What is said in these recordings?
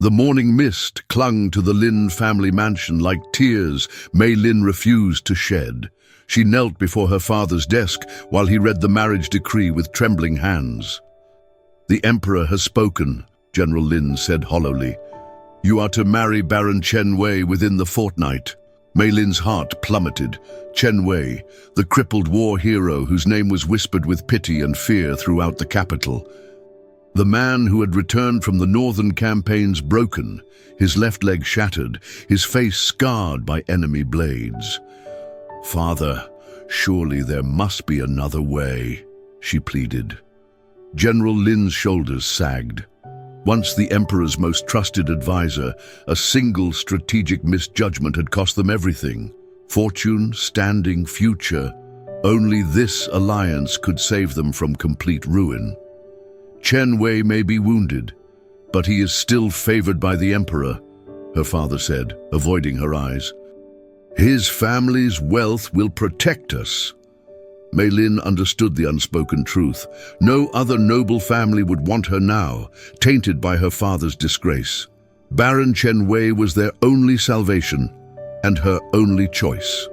The morning mist clung to the Lin family mansion like tears Mei Lin refused to shed. She knelt before her father's desk while he read the marriage decree with trembling hands. "The Emperor has spoken," General Lin said hollowly. "You are to marry Baron Chen Wei within the fortnight." Mei Lin's heart plummeted. Chen Wei, the crippled war hero whose name was whispered with pity and fear throughout the capital. The man who had returned from the northern campaigns broken, his left leg shattered, his face scarred by enemy blades. "Father, surely there must be another way," she pleaded. General Lin's shoulders sagged. Once the Emperor's most trusted advisor, a single strategic misjudgment had cost them everything. Fortune, standing, future. Only this alliance could save them from complete ruin. "Chen Wei may be wounded, but he is still favored by the Emperor," her father said, avoiding her eyes. "His family's wealth will protect us." Mei Lin understood the unspoken truth. No other noble family would want her now, tainted by her father's disgrace. Baron Chen Wei was their only salvation, and her only choice.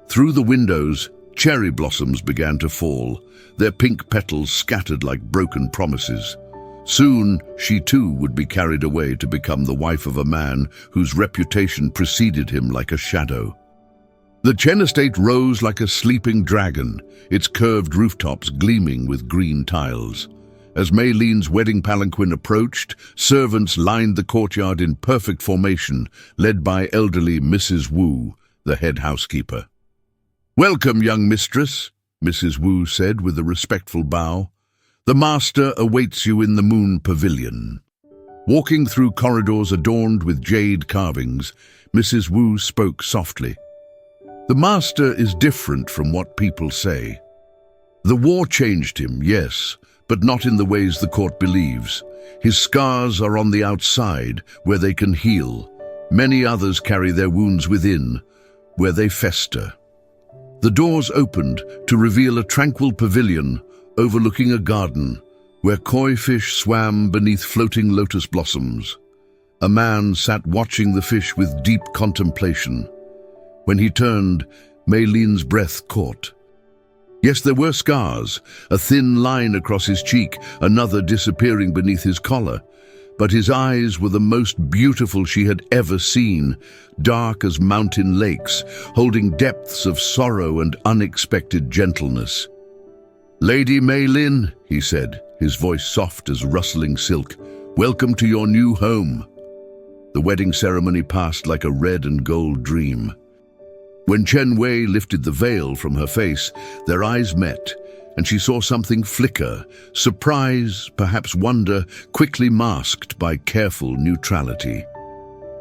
Through the windows, cherry blossoms began to fall, their pink petals scattered like broken promises. Soon, she too would be carried away to become the wife of a man whose reputation preceded him like a shadow. The Chen estate rose like a sleeping dragon, its curved rooftops gleaming with green tiles. As Mei Lin's wedding palanquin approached, servants lined the courtyard in perfect formation, led by elderly Mrs. Wu, the head housekeeper. "Welcome, young mistress," Mrs. Wu said with a respectful bow. "The master awaits you in the Moon Pavilion." Walking through corridors adorned with jade carvings, Mrs. Wu spoke softly. "The master is different from what people say. The war changed him, yes, but not in the ways the court believes. His scars are on the outside, where they can heal. Many others carry their wounds within, where they fester." The doors opened to reveal a tranquil pavilion overlooking a garden, where koi fish swam beneath floating lotus blossoms. A man sat watching the fish with deep contemplation. When he turned, Mei Lin's breath caught. Yes, there were scars, a thin line across his cheek, another disappearing beneath his collar. But his eyes were the most beautiful she had ever seen, dark as mountain lakes, holding depths of sorrow and unexpected gentleness. "Lady Mei Lin," he said, his voice soft as rustling silk, "welcome to your new home." The wedding ceremony passed like a red and gold dream. When Chen Wei lifted the veil from her face, their eyes met, and she saw something flicker, surprise, perhaps wonder, quickly masked by careful neutrality.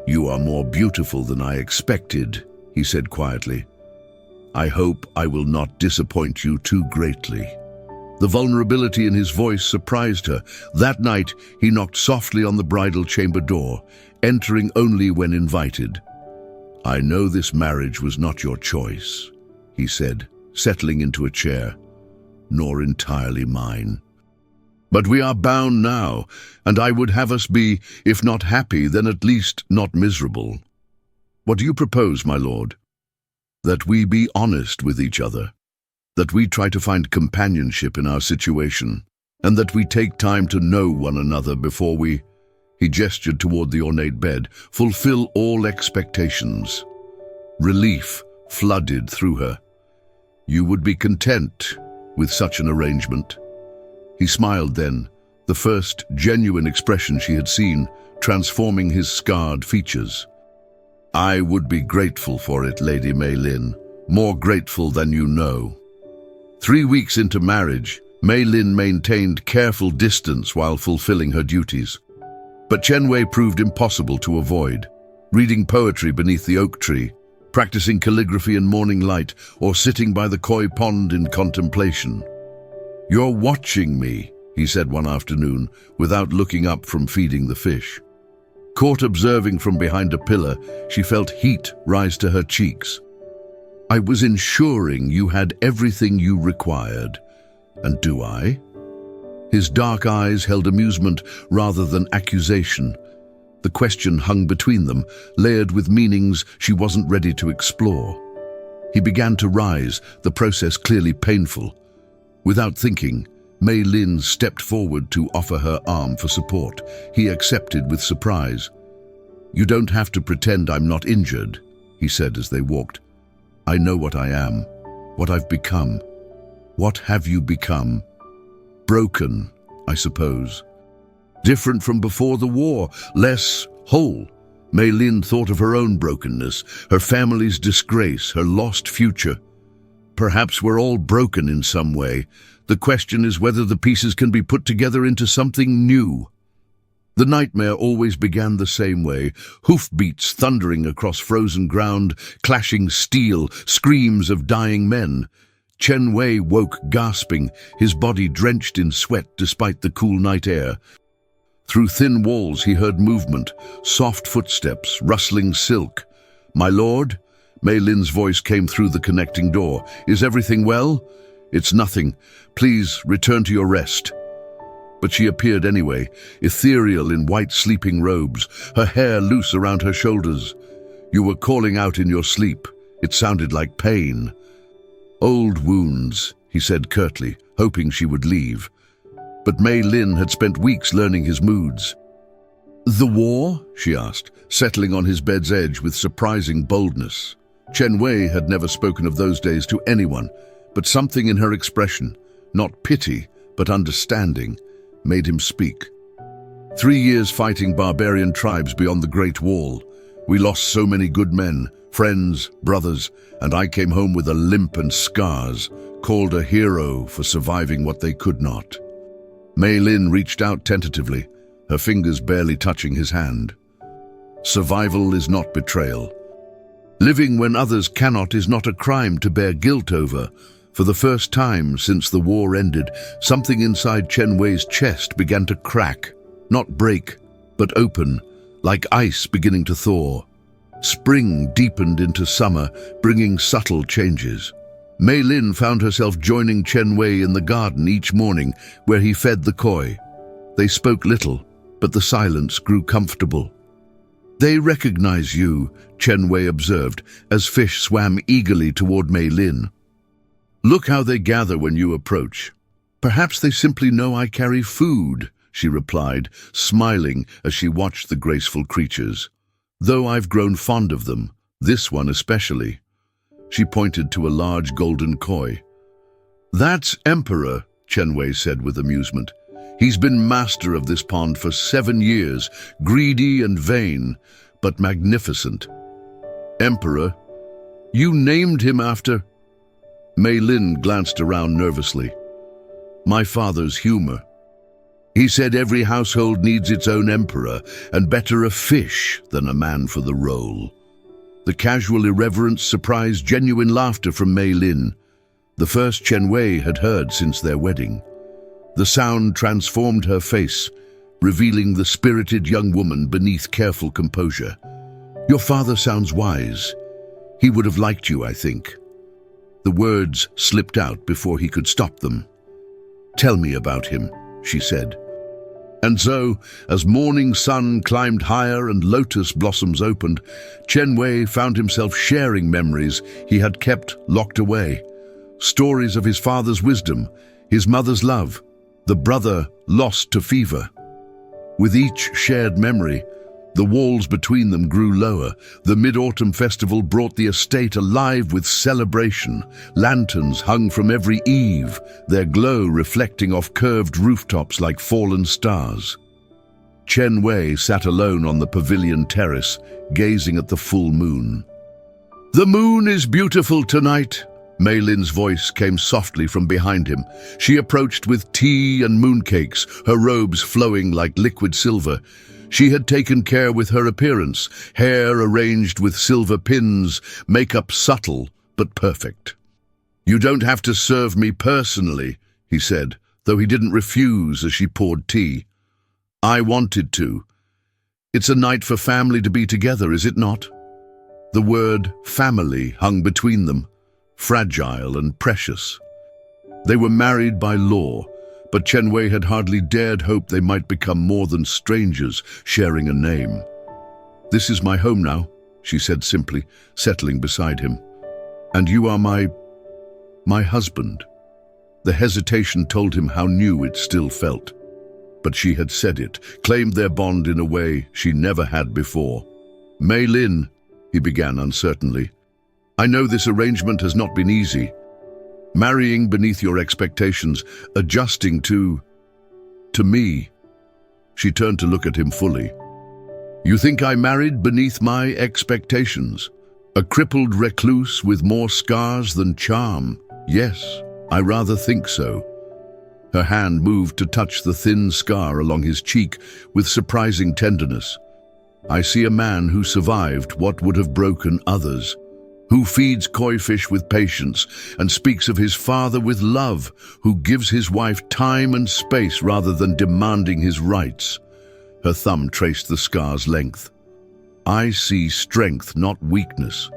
"You are more beautiful than I expected," he said quietly. "I hope I will not disappoint you too greatly." The vulnerability in his voice surprised her. That night, he knocked softly on the bridal chamber door, entering only when invited. "I know this marriage was not your choice," he said, settling into a chair, "nor entirely mine. But we are bound now, and I would have us be, if not happy, then at least not miserable. What do you propose, my lord? That we be honest with each other, that we try to find companionship in our situation, and that we take time to know one another before we—" He gestured toward the ornate bed, "fulfill all expectations." Relief flooded through her. "You would be content with such an arrangement?" He smiled then, the first genuine expression she had seen, transforming his scarred features. "I would be grateful for it, Lady Mei Lin, more grateful than you know." 3 weeks into marriage, Mei Lin maintained careful distance while fulfilling her duties. But Chen Wei proved impossible to avoid. Reading poetry beneath the oak tree, practicing calligraphy in morning light, or sitting by the koi pond in contemplation. "You're watching me," he said one afternoon, without looking up from feeding the fish. Caught observing from behind a pillar, she felt heat rise to her cheeks. "I was ensuring you had everything you required. And do I?" His dark eyes held amusement rather than accusation. The question hung between them, layered with meanings she wasn't ready to explore. He began to rise, the process clearly painful. Without thinking, Mei Lin stepped forward to offer her arm for support. He accepted with surprise. "You don't have to pretend I'm not injured," he said as they walked. "I know what I am, what I've become." "What have you become?" "Broken, I suppose. Different from before the war, less whole." Mei Lin thought of her own brokenness, her family's disgrace, her lost future. Perhaps we're all broken in some way. The question is whether the pieces can be put together into something new. The nightmare always began the same way, hoofbeats thundering across frozen ground, clashing steel, screams of dying men. Chen Wei woke gasping, his body drenched in sweat despite the cool night air. Through thin walls he heard movement, soft footsteps, rustling silk. "My lord?" Mei Lin's voice came through the connecting door. "Is everything well?" "It's nothing. Please return to your rest." But she appeared anyway, ethereal in white sleeping robes, her hair loose around her shoulders. "You were calling out in your sleep. It sounded like pain." "Old wounds," he said curtly, hoping she would leave. But Mei Lin had spent weeks learning his moods. "The war?" she asked, settling on his bed's edge with surprising boldness. Chen Wei had never spoken of those days to anyone, but something in her expression, not pity, but understanding, made him speak. 3 years fighting barbarian tribes beyond the Great Wall. We lost so many good men, friends, brothers, and I came home with a limp and scars, called a hero for surviving what they could not. Mei Lin reached out tentatively, her fingers barely touching his hand. Survival is not betrayal. Living when others cannot is not a crime to bear guilt over. For the first time since the war ended, something inside Chen Wei's chest began to crack, not break, but open, like ice beginning to thaw. Spring deepened into summer, bringing subtle changes. Mei Lin found herself joining Chen Wei in the garden each morning, where he fed the koi. They spoke little, but the silence grew comfortable. "They recognize you," Chen Wei observed, as fish swam eagerly toward Mei Lin. "Look how they gather when you approach." "Perhaps they simply know I carry food," she replied, smiling as she watched the graceful creatures. "Though I've grown fond of them, this one especially." She pointed to a large golden koi. "That's Emperor," Chen Wei said with amusement. "He's been master of this pond for 7 years, greedy and vain, but magnificent." "Emperor? You named him after—" Mei Lin glanced around nervously. "My father's humor. He said every household needs its own emperor, and better a fish than a man for the role." The casual irreverence surprised genuine laughter from Mei Lin, the first Chen Wei had heard since their wedding. The sound transformed her face, revealing the spirited young woman beneath careful composure. "Your father sounds wise. He would have liked you, I think." The words slipped out before he could stop them. "Tell me about him," she said. And so, as morning sun climbed higher and lotus blossoms opened, Chen Wei found himself sharing memories he had kept locked away. Stories of his father's wisdom, his mother's love, the brother lost to fever. With each shared memory, the walls between them grew lower. The Mid-Autumn Festival brought the estate alive with celebration. Lanterns hung from every eave, their glow reflecting off curved rooftops like fallen stars. Chen Wei sat alone on the pavilion terrace, gazing at the full moon. "The moon is beautiful tonight," Mei Lin's voice came softly from behind him. She approached with tea and mooncakes, her robes flowing like liquid silver. She had taken care with her appearance, hair arranged with silver pins, makeup subtle but perfect. "You don't have to serve me personally," he said, though he didn't refuse as she poured tea. "I wanted to. It's a night for family to be together, is it not?" The word family hung between them, fragile and precious. They were married by law, but Chen Wei had hardly dared hope they might become more than strangers sharing a name. "This is my home now," she said simply, settling beside him. "And you are my husband." The hesitation told him how new it still felt. But she had said it, claimed their bond in a way she never had before. "Mei Lin," he began uncertainly, "I know this arrangement has not been easy. Marrying beneath your expectations, adjusting to me." She turned to look at him fully. "You think I married beneath my expectations? A crippled recluse with more scars than charm? Yes, I rather think so." Her hand moved to touch the thin scar along his cheek with surprising tenderness. "I see a man who survived what would have broken others, who feeds koi fish with patience and speaks of his father with love, who gives his wife time and space rather than demanding his rights." Her thumb traced the scar's length. "I see strength, not weakness."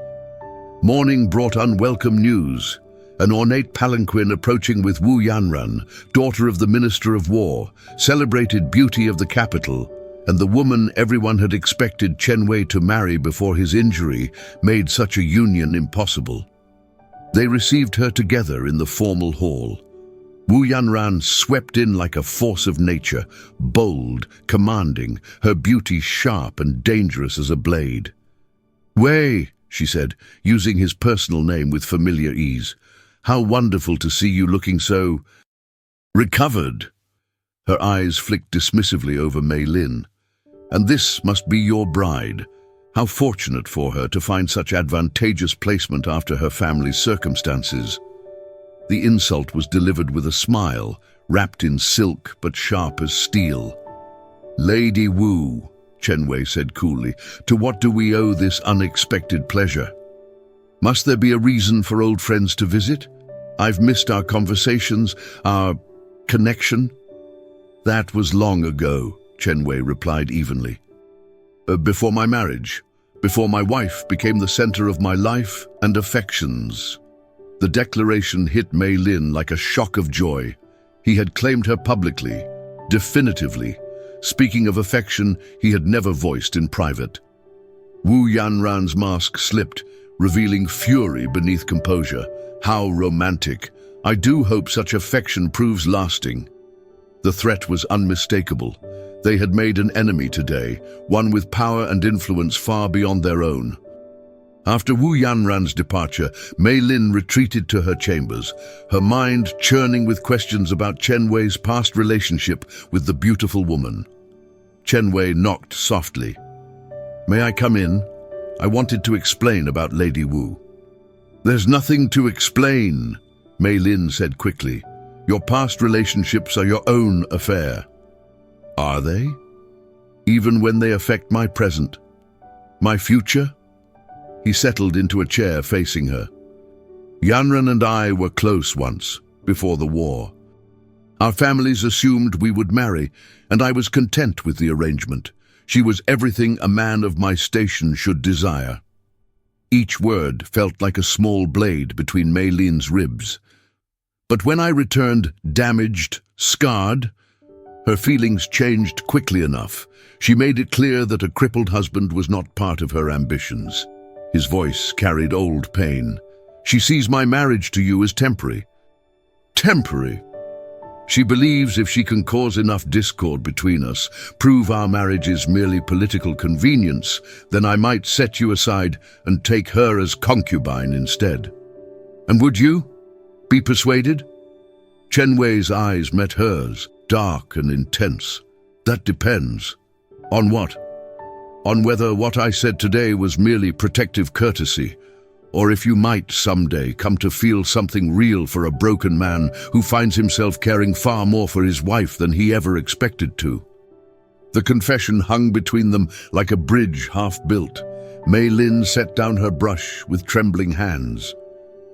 Morning brought unwelcome news. An ornate palanquin approaching with Wu Yanran, daughter of the Minister of War, celebrated beauty of the capital, and the woman everyone had expected Chen Wei to marry before his injury made such a union impossible. They received her together in the formal hall. Wu Yanran swept in like a force of nature, bold, commanding, her beauty sharp and dangerous as a blade. "Wei," she said, using his personal name with familiar ease, "how wonderful to see you looking so recovered." Her eyes flicked dismissively over Mei Lin. "And this must be your bride. How fortunate for her to find such advantageous placement after her family's circumstances." The insult was delivered with a smile, wrapped in silk but sharp as steel. "Lady Wu," Chen Wei said coolly, "to what do we owe this unexpected pleasure? Must there be a reason for old friends to visit? I've missed our conversations, our connection." "That was long ago," Chen Wei replied evenly. Before my marriage, before my wife became the center of my life and affections." The declaration hit Mei Lin like a shock of joy. He had claimed her publicly, definitively, speaking of affection he had never voiced in private. Wu Yanran's mask slipped, revealing fury beneath composure. "How romantic! I do hope such affection proves lasting." The threat was unmistakable. They had made an enemy today, one with power and influence far beyond their own. After Wu Yanran's departure, Mei Lin retreated to her chambers, her mind churning with questions about Chen Wei's past relationship with the beautiful woman. Chen Wei knocked softly. "May I come in? I wanted to explain about Lady Wu." "There's nothing to explain," Mei Lin said quickly. "Your past relationships are your own affair." "Are they? Even when they affect my present? My future?" He settled into a chair facing her. "Yanran and I were close once, before the war. Our families assumed we would marry, and I was content with the arrangement. She was everything a man of my station should desire." Each word felt like a small blade between Mei Lin's ribs. "But when I returned damaged, scarred," her feelings changed quickly enough. She made it clear that a crippled husband was not part of her ambitions. His voice carried old pain. "She sees my marriage to you as temporary." "Temporary?" "She believes if she can cause enough discord between us, prove our marriage is merely political convenience, then I might set you aside and take her as concubine instead." "And would you be persuaded?" Chen Wei's eyes met hers, dark and intense. "That depends." "On what?" "On whether what I said today was merely protective courtesy, or if you might someday come to feel something real for a broken man who finds himself caring far more for his wife than he ever expected to." The confession hung between them like a bridge half-built. Mei Lin set down her brush with trembling hands.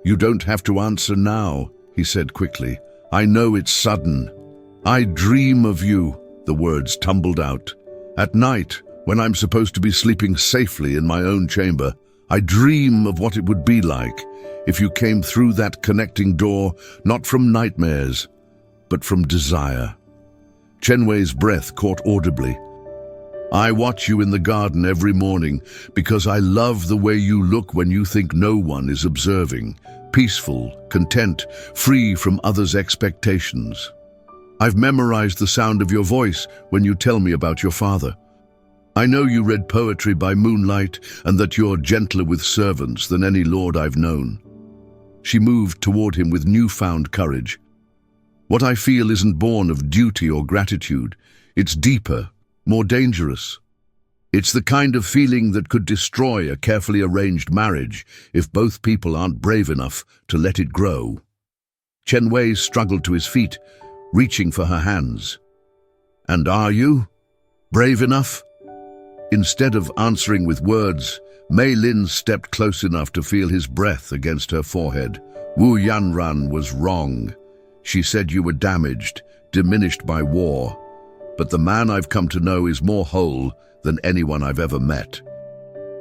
"You don't have to answer now," he said quickly. "I know it's sudden. I dream of you," the words tumbled out. "At night, when I'm supposed to be sleeping safely in my own chamber, I dream of what it would be like if you came through that connecting door, not from nightmares, but from desire. Chen Wei's breath caught audibly. I watch you in the garden every morning because I love the way you look when you think no one is observing, peaceful, content, free from others' expectations. I've memorized the sound of your voice when you tell me about your father. I know you read poetry by moonlight and that you're gentler with servants than any lord I've known. She moved toward him with newfound courage. What I feel isn't born of duty or gratitude. It's deeper, more dangerous. It's the kind of feeling that could destroy a carefully arranged marriage if both people aren't brave enough to let it grow. Chen Wei struggled to his feet, reaching for her hands. And are you? Brave enough? Instead of answering with words, Mei Lin stepped close enough to feel his breath against her forehead. Wu Yanran was wrong. She said you were damaged, diminished by war. But the man I've come to know is more whole than anyone I've ever met.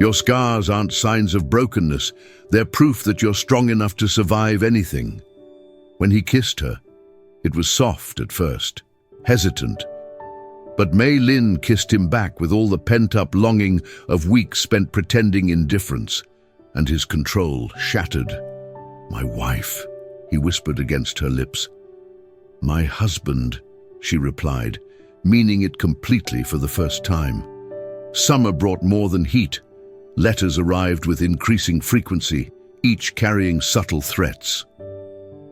Your scars aren't signs of brokenness. They're proof that you're strong enough to survive anything. When he kissed her, it was soft at first, hesitant. But Mei Lin kissed him back with all the pent-up longing of weeks spent pretending indifference, and his control shattered. My wife, he whispered against her lips. My husband, she replied, meaning it completely for the first time. Summer brought more than heat. Letters arrived with increasing frequency, each carrying subtle threats.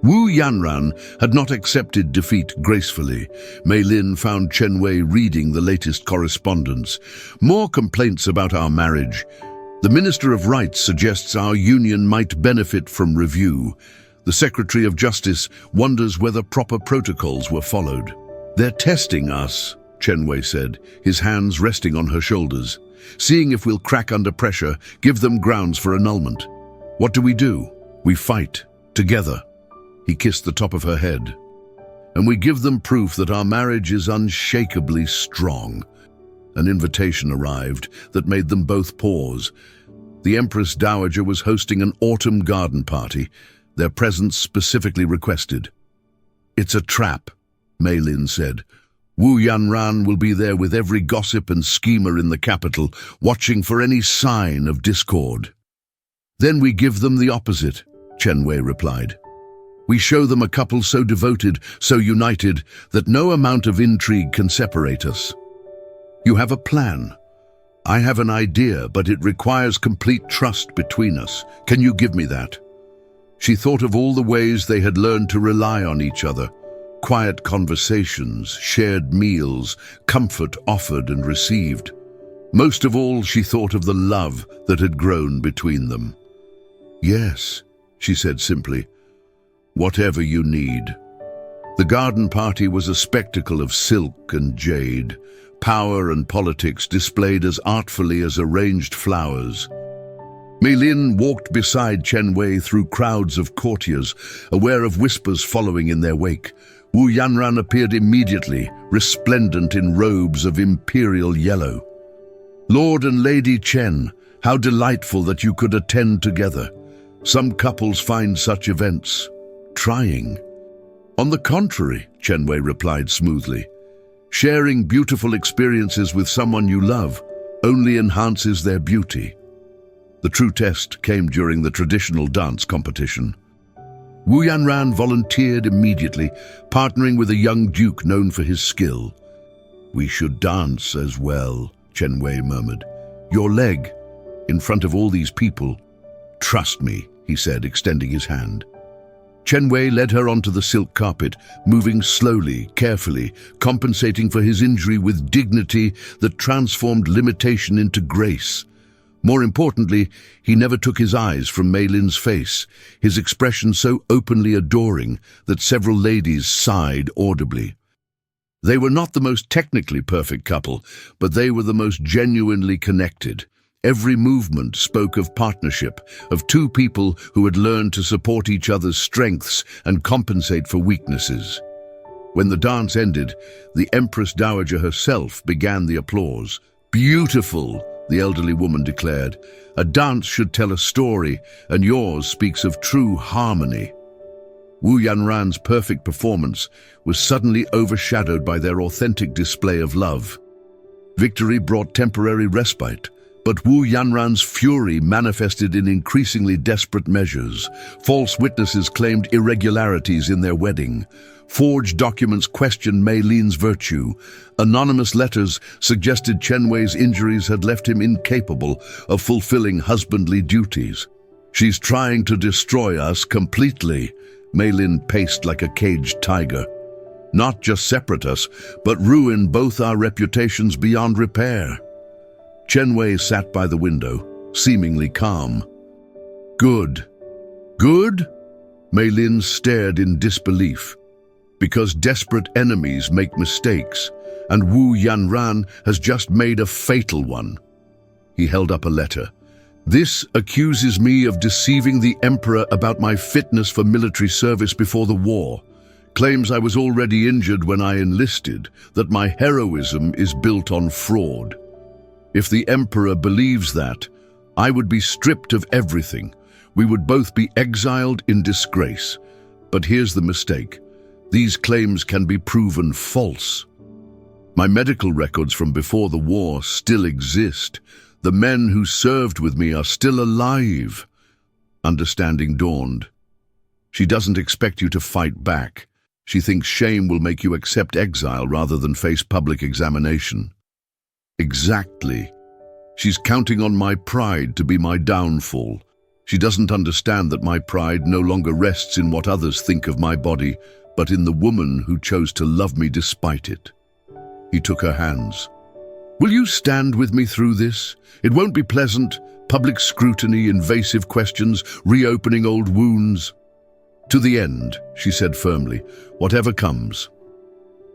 Wu Yanran had not accepted defeat gracefully. Mei Lin found Chen Wei reading the latest correspondence. More complaints about our marriage. The Minister of Rights suggests our union might benefit from review. The Secretary of Justice wonders whether proper protocols were followed. They're testing us, Chen Wei said, his hands resting on her shoulders. Seeing if we'll crack under pressure, give them grounds for annulment. What do? We fight, together. He kissed the top of her head. And we give them proof that our marriage is unshakably strong. An invitation arrived that made them both pause. The Empress Dowager was hosting an autumn garden party, their presence specifically requested. It's a trap, Mei Lin said. Wu Yanran will be there with every gossip and schemer in the capital, watching for any sign of discord. Then we give them the opposite, Chen Wei replied. We show them a couple so devoted, so united, that no amount of intrigue can separate us. You have a plan. I have an idea, but it requires complete trust between us. Can you give me that? She thought of all the ways they had learned to rely on each other. Quiet conversations, shared meals, comfort offered and received. Most of all, she thought of the love that had grown between them. Yes, she said simply. Whatever you need. The garden party was a spectacle of silk and jade, power and politics displayed as artfully as arranged flowers. Mei Lin walked beside Chen Wei through crowds of courtiers, aware of whispers following in their wake. Wu Yanran appeared immediately, resplendent in robes of imperial yellow. Lord and Lady Chen, how delightful that you could attend together. Some couples find such events trying. On the contrary, Chen Wei replied smoothly. Sharing beautiful experiences with someone you love only enhances their beauty. The true test came during the traditional dance competition. Wu Yanran volunteered immediately, partnering with a young duke known for his skill. We should dance as well, Chen Wei murmured. Your leg, in front of all these people. Trust me, he said, extending his hand. Chen Wei led her onto the silk carpet, moving slowly, carefully, compensating for his injury with dignity that transformed limitation into grace. More importantly, he never took his eyes from Mei Lin's face, his expression so openly adoring that several ladies sighed audibly. They were not the most technically perfect couple, but they were the most genuinely connected. Every movement spoke of partnership, of two people who had learned to support each other's strengths and compensate for weaknesses. When the dance ended, the Empress Dowager herself began the applause. Beautiful! The elderly woman declared. A dance should tell a story, and yours speaks of true harmony. Wu Yanran's perfect performance was suddenly overshadowed by their authentic display of love. Victory brought temporary respite, but Wu Yanran's fury manifested in increasingly desperate measures. False witnesses claimed irregularities in their wedding. Forged documents questioned Mei Lin's virtue. Anonymous letters suggested Chen Wei's injuries had left him incapable of fulfilling husbandly duties. "She's trying to destroy us completely," Mei Lin paced like a caged tiger. "Not just separate us, but ruin both our reputations beyond repair." Chen Wei sat by the window, seemingly calm. "Good. Good?" Mei Lin stared in disbelief. "Because desperate enemies make mistakes, and Wu Yanran has just made a fatal one." He held up a letter. "This accuses me of deceiving the Emperor about my fitness for military service before the war. Claims I was already injured when I enlisted, that my heroism is built on fraud. If the Emperor believes that, I would be stripped of everything. We would both be exiled in disgrace. But here's the mistake. These claims can be proven false. My medical records from before the war still exist. The men who served with me are still alive." Understanding dawned. "She doesn't expect you to fight back. She thinks shame will make you accept exile rather than face public examination." "Exactly. She's counting on my pride to be my downfall. She doesn't understand that my pride no longer rests in what others think of my body, but in the woman who chose to love me despite it." He took her hands. "Will you stand with me through this? It won't be pleasant. Public scrutiny, invasive questions, reopening old wounds." "To the end," she said firmly, "whatever comes."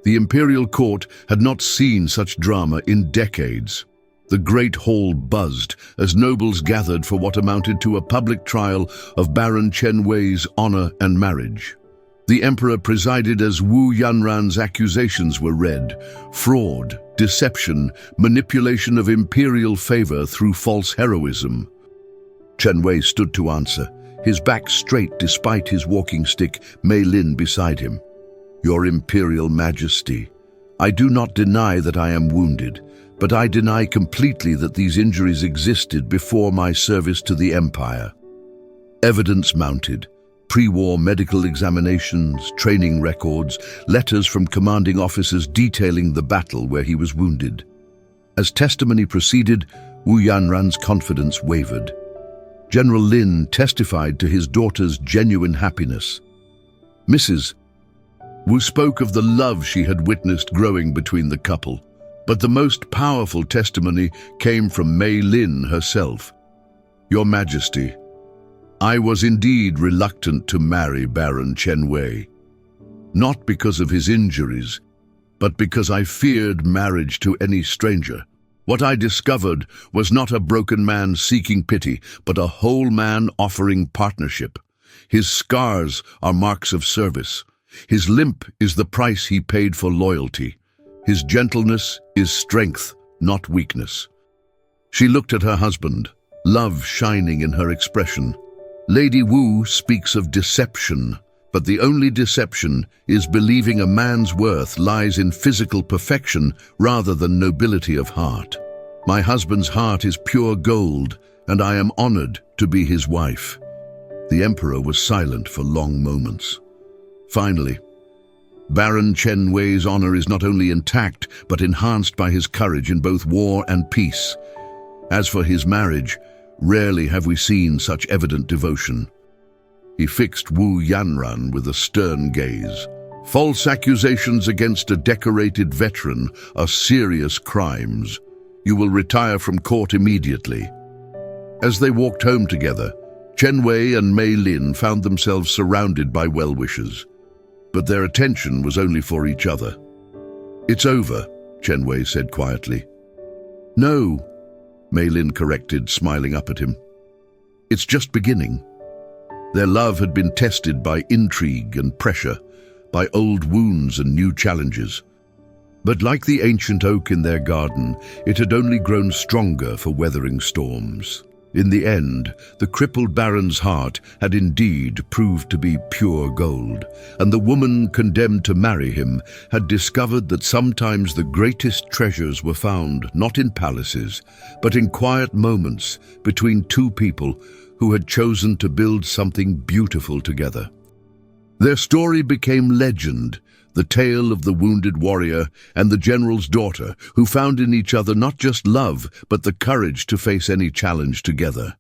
The imperial court had not seen such drama in decades. The great hall buzzed as nobles gathered for what amounted to a public trial of Baron Chen Wei's honor and marriage. The emperor presided as Wu Yanran's accusations were read: fraud, deception, manipulation of imperial favor through false heroism. Chen Wei stood to answer, his back straight despite his walking stick, Mei Lin beside him. "Your Imperial Majesty, I do not deny that I am wounded, but I deny completely that these injuries existed before my service to the Empire." Evidence mounted. Pre-war medical examinations, training records, letters from commanding officers detailing the battle where he was wounded. As testimony proceeded, Wu Yanran's confidence wavered. General Lin testified to his daughter's genuine happiness. Mrs. Wu spoke of the love she had witnessed growing between the couple, but the most powerful testimony came from Mei Lin herself. "Your Majesty, I was indeed reluctant to marry Baron Chen Wei, not because of his injuries, but because I feared marriage to any stranger. What I discovered was not a broken man seeking pity, but a whole man offering partnership. His scars are marks of service. His limp is the price he paid for loyalty. His gentleness is strength, not weakness." She looked at her husband, love shining in her expression. "Lady Wu speaks of deception, but the only deception is believing a man's worth lies in physical perfection rather than nobility of heart. My husband's heart is pure gold, and I am honored to be his wife." The emperor was silent for long moments. Finally, "Baron Chen Wei's honor is not only intact, but enhanced by his courage in both war and peace. As for his marriage, rarely have we seen such evident devotion." He fixed Wu Yanran with a stern gaze. "False accusations against a decorated veteran are serious crimes. You will retire from court immediately." As they walked home together, Chen Wei and Mei Lin found themselves surrounded by well-wishers. But their attention was only for each other. "It's over," Chen Wei said quietly. "No," Mei Lin corrected, smiling up at him. "It's just beginning." Their love had been tested by intrigue and pressure, by old wounds and new challenges. But like the ancient oak in their garden, it had only grown stronger for weathering storms. In the end, the crippled baron's heart had indeed proved to be pure gold, and the woman condemned to marry him had discovered that sometimes the greatest treasures were found not in palaces, but in quiet moments between two people who had chosen to build something beautiful together. Their story became legend, the tale of the wounded warrior and the general's daughter who found in each other not just love, but the courage to face any challenge together.